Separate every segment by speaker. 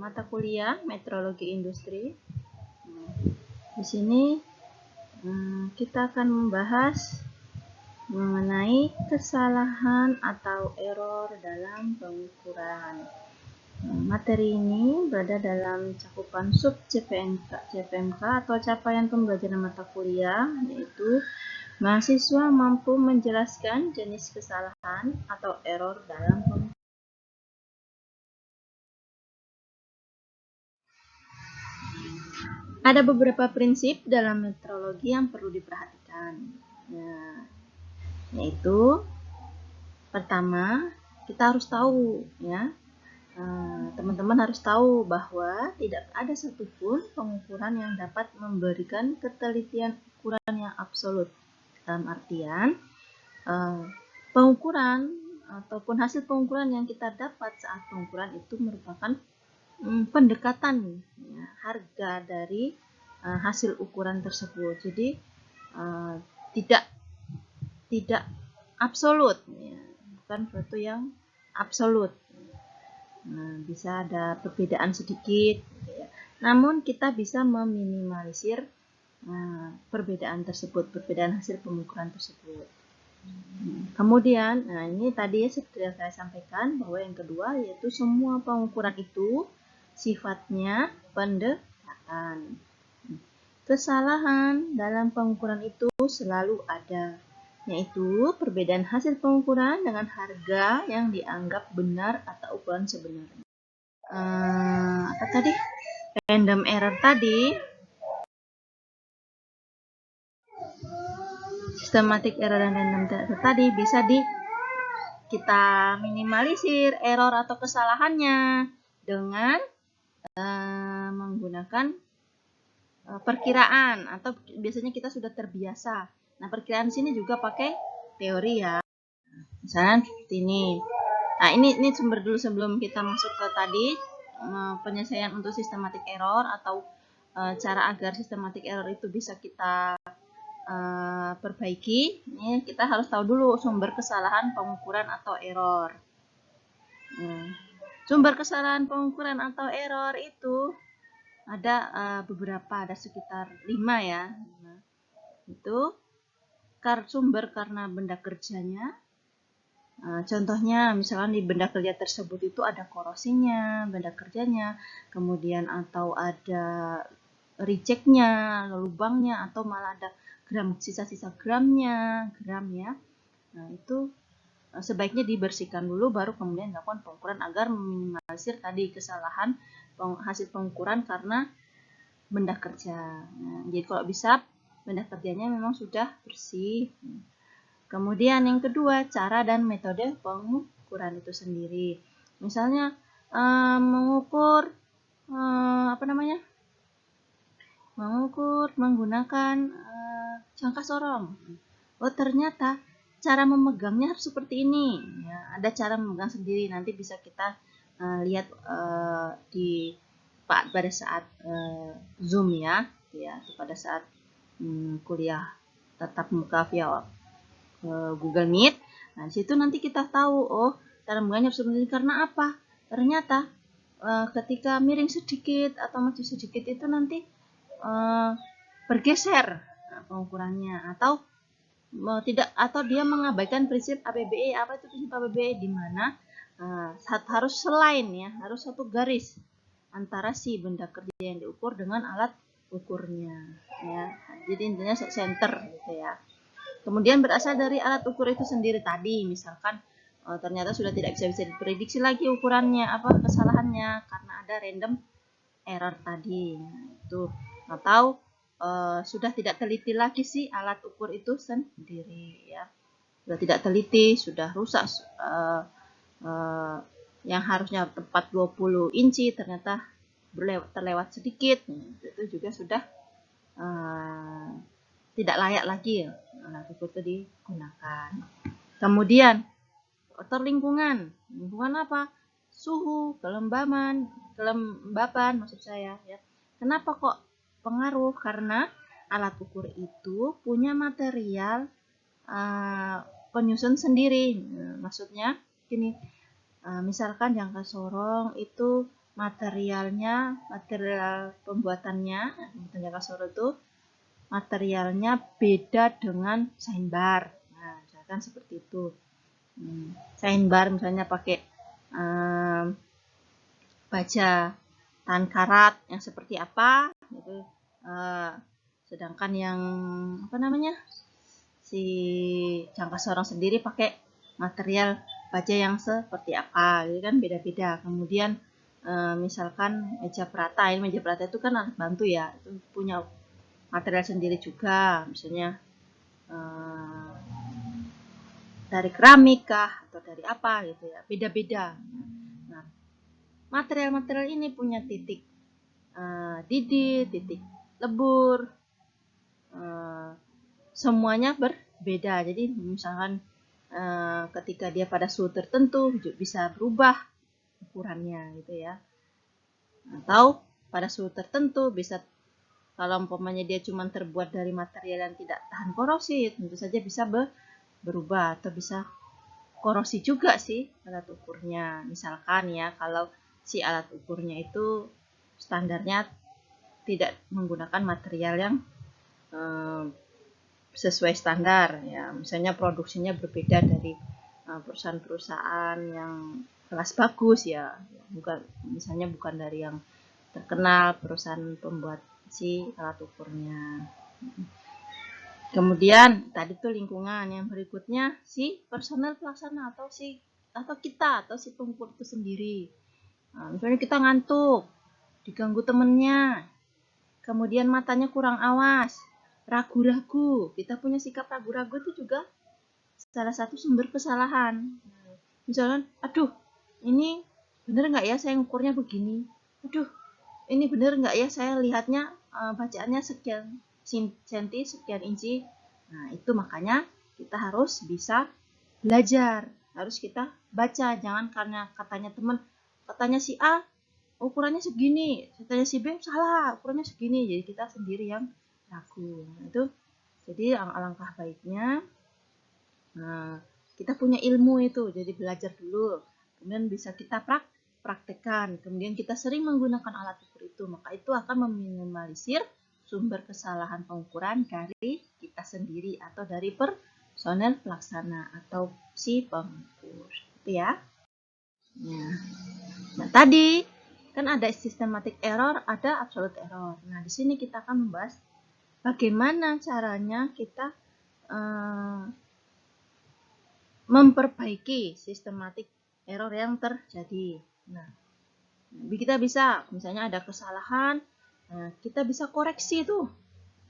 Speaker 1: mata kuliah metrologi industri. Di sini kita akan membahas mengenai kesalahan atau error dalam pengukuran. Materi ini berada dalam cakupan sub CPMK atau capaian pembelajaran mata kuliah, yaitu mahasiswa mampu menjelaskan jenis kesalahan atau error dalam pengukuran. Ada beberapa prinsip dalam metrologi yang perlu diperhatikan. Yaitu pertama, kita harus tahu ya. Teman-teman harus tahu bahwa tidak ada satupun pengukuran yang dapat memberikan ketelitian ukuran yang absolut. Dalam artian, pengukuran ataupun hasil pengukuran yang kita dapat saat pengukuran itu merupakan pendekatan ya, harga dari hasil ukuran tersebut. Jadi tidak absolut, ya, bukan suatu yang absolut. Bisa ada perbedaan sedikit, ya. Namun kita bisa meminimalisir perbedaan tersebut, perbedaan hasil pengukuran tersebut. Kemudian, ini tadi sudah saya sampaikan bahwa yang kedua yaitu semua pengukuran itu sifatnya pendekatan. Kesalahan dalam pengukuran itu selalu ada, yaitu perbedaan hasil pengukuran dengan harga yang dianggap benar atau ukuran sebenarnya. Apa tadi? Random error tadi, systematic error dan random error tadi bisa kita minimalisir error atau kesalahannya dengan menggunakan perkiraan, atau biasanya kita sudah terbiasa. Nah, perkiraan sini juga pakai teori ya. Misalnya seperti ini. Nah, ini sumber dulu sebelum kita masuk ke tadi penyelesaian untuk systematic error atau cara agar systematic error itu bisa kita perbaiki. Ini kita harus tahu dulu sumber kesalahan pengukuran atau error. Sumber kesalahan pengukuran atau error itu ada beberapa, ada sekitar 5 ya. Itu sumber karena benda kerjanya. Contohnya misalkan di benda kerja tersebut itu ada korosinya, benda kerjanya, kemudian atau ada rejectnya, lubangnya, atau malah ada sisa-sisa gramnya, gram ya. Nah, itu sebaiknya dibersihkan dulu baru kemudian dilakukan pengukuran agar meminimalisir tadi kesalahan hasil pengukuran karena benda kerja. Nah, jadi kalau bisa benda kerjanya memang sudah bersih. Kemudian yang kedua, cara dan metode pengukuran itu sendiri. Misalnya mengukur mengukur menggunakan jangka sorong. Oh, ternyata cara memegangnya harus seperti ini. Ya, ada cara memegang sendiri. Nanti bisa kita lihat pada saat Zoom ya, pada saat kuliah tatap muka via Google Meet. Nah, di situ nanti kita tahu, oh, cara memegangnya harus seperti ini. Karena apa? Ternyata ketika miring sedikit atau maju sedikit itu nanti bergeser pengukurannya, atau tidak, atau dia mengabaikan prinsip APBE. Apa itu prinsip APBE? Di mana harus selain ya, harus satu garis antara si benda kerja yang diukur dengan alat ukurnya ya. Jadi intinya center gitu ya. Kemudian berasal dari alat ukur itu sendiri tadi, misalkan ternyata sudah tidak bisa diprediksi lagi ukurannya, apa kesalahannya karena ada random error tadi. Nah, itu atau sudah tidak teliti lagi sih alat ukur itu sendiri ya. Sudah tidak teliti, sudah rusak yang harusnya tepat 20 inci ternyata terlewat sedikit. Itu juga sudah tidak layak lagi ya alat ukur itu digunakan. Kemudian faktor lingkungan apa? Suhu, kelembaban maksud saya ya. Kenapa kok pengaruh? Karena alat ukur itu punya material penyusun sendiri. Maksudnya gini, misalkan jangka sorong itu material pembuatannya jangka sorot itu materialnya beda dengan sign bar. Nah, misalkan seperti itu. Sign bar misalnya pakai baja tahan karat yang seperti apa itu, sedangkan yang apa namanya si jangka sorong sendiri pakai material baja yang seperti apa, jadi kan beda-beda. Kemudian misalkan meja perata, ini meja perata itu kan alat bantu ya, itu punya material sendiri juga, misalnya dari keramik kah atau dari apa gitu ya, beda-beda. Nah, material-material ini punya titik didih, titik lebur, semuanya berbeda. Jadi misalkan ketika dia pada suhu tertentu bisa berubah ukurannya gitu ya, atau pada suhu tertentu bisa, kalau umpamanya dia cuma terbuat dari material yang tidak tahan korosi, tentu saja bisa berubah atau bisa korosi juga sih alat ukurnya. Misalkan ya, kalau si alat ukurnya itu standarnya tidak menggunakan material yang sesuai standar ya, misalnya produksinya berbeda dari perusahaan-perusahaan yang kelas bagus ya, misalnya bukan dari yang terkenal perusahaan pembuat si alat ukurnya. Kemudian tadi tuh lingkungan, yang berikutnya si personel pelaksana atau si pengukur itu sendiri. Nah, misalnya kita ngantuk, diganggu temennya, kemudian matanya kurang awas, ragu-ragu, kita punya sikap ragu-ragu itu juga salah satu sumber kesalahan. Misalnya, aduh, ini bener nggak ya saya ngukurnya begini? Aduh, ini bener nggak ya saya lihatnya bacaannya sekian senti, sekian inci. Nah, itu makanya kita harus bisa belajar, harus kita baca. Jangan karena katanya teman, katanya si A ukurannya segini, katanya si B salah, ukurannya segini. Jadi kita sendiri yang ragu. Nah, itu jadi alangkah baiknya kita punya ilmu itu, jadi belajar dulu. Kemudian bisa kita praktekkan. Kemudian kita sering menggunakan alat ukur itu, maka itu akan meminimalisir sumber kesalahan pengukuran dari kita sendiri atau dari personel pelaksana atau si pengukur. Gitu ya. Nah, tadi kan ada systematic error, ada absolute error. Nah, di sini kita akan membahas bagaimana caranya kita memperbaiki systematic error yang terjadi. Nah, kita bisa, misalnya ada kesalahan, kita bisa koreksi tuh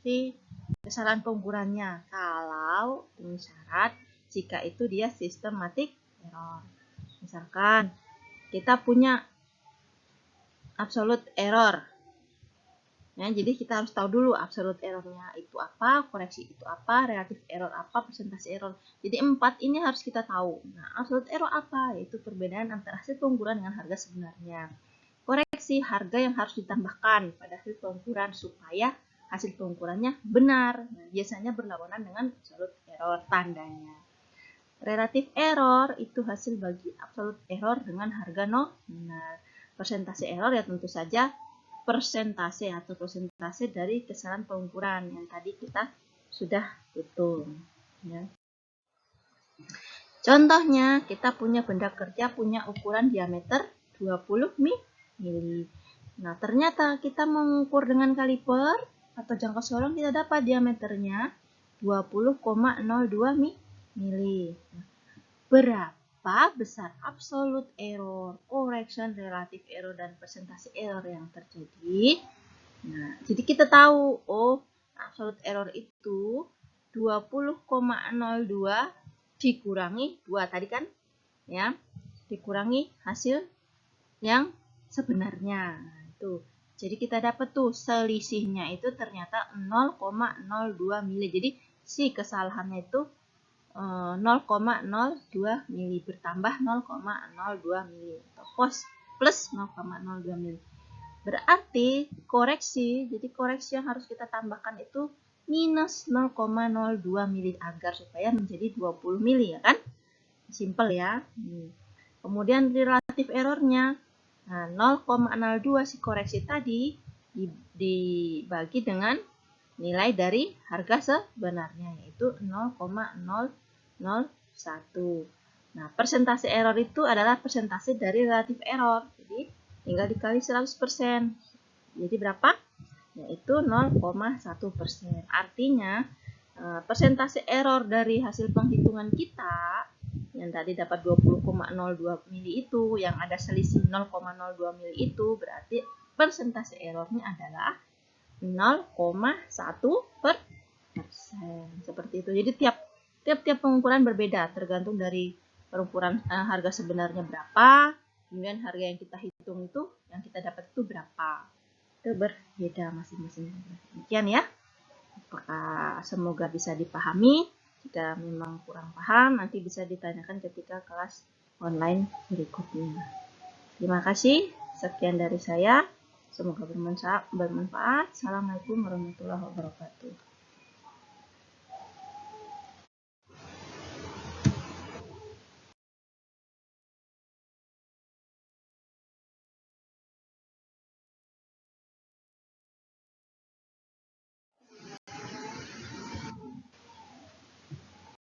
Speaker 1: si kesalahan pengukurannya. Kalau dengan syarat jika itu dia systematic error. Misalkan kita punya absolute error. Ya, jadi kita harus tahu dulu absolute errornya itu apa, koreksi itu apa, relative error apa, persentase error. Jadi 4 ini harus kita tahu. Nah, absolute error apa? Yaitu perbedaan antara hasil pengukuran dengan harga sebenarnya. Koreksi, harga yang harus ditambahkan pada hasil pengukuran supaya hasil pengukurannya benar. Nah, biasanya berlawanan dengan absolute error tandanya. Relative error itu hasil bagi absolute error dengan harga nominal. Persentase error ya tentu saja persentase dari kesalahan pengukuran yang tadi kita sudah hitung. Ya. Contohnya, kita punya benda kerja punya ukuran diameter 20 mili. Nah, ternyata kita mengukur dengan kaliper atau jangka sorong, kita dapat diameternya 20,02 mili. Berapa besar absolute error, correction, relative error, dan persentase error yang terjadi? Nah, jadi kita tahu, oh, absolute error itu 20,02 dikurangi 2 tadi kan, ya, dikurangi hasil yang sebenarnya. Nah, itu. Jadi kita dapat tuh selisihnya itu ternyata 0,02 mili. Jadi si kesalahannya itu 0,02 mili bertambah 0,02 mili atau plus 0,02 mili. Berarti koreksi, jadi koreksi yang harus kita tambahkan itu minus 0,02 mili agar supaya menjadi 20 mili ya kan? Simple ya. Kemudian relative errornya Nah, 0,02 si koreksi tadi dibagi dengan nilai dari harga sebenarnya, yaitu 0,001. Nah, persentase error itu adalah persentase dari relatif error. Jadi, tinggal dikali 100%. Jadi, berapa? Yaitu 0,1%. Artinya, persentase error dari hasil penghitungan kita yang tadi dapat 20,02 mili itu, yang ada selisih 0,02 mili itu, berarti persentase errornya adalah 0,1%. Seperti itu. Jadi tiap pengukuran berbeda tergantung dari pengukuran harga sebenarnya berapa, kemudian harga yang kita hitung itu, yang kita dapat itu berapa. Itu berbeda masing-masing. Demikian ya. Apakah semoga bisa dipahami? Jika memang kurang paham, nanti bisa ditanyakan ketika kelas online berikutnya. Terima kasih. Sekian dari saya. Semoga bermanfaat. Assalamualaikum warahmatullahi wabarakatuh.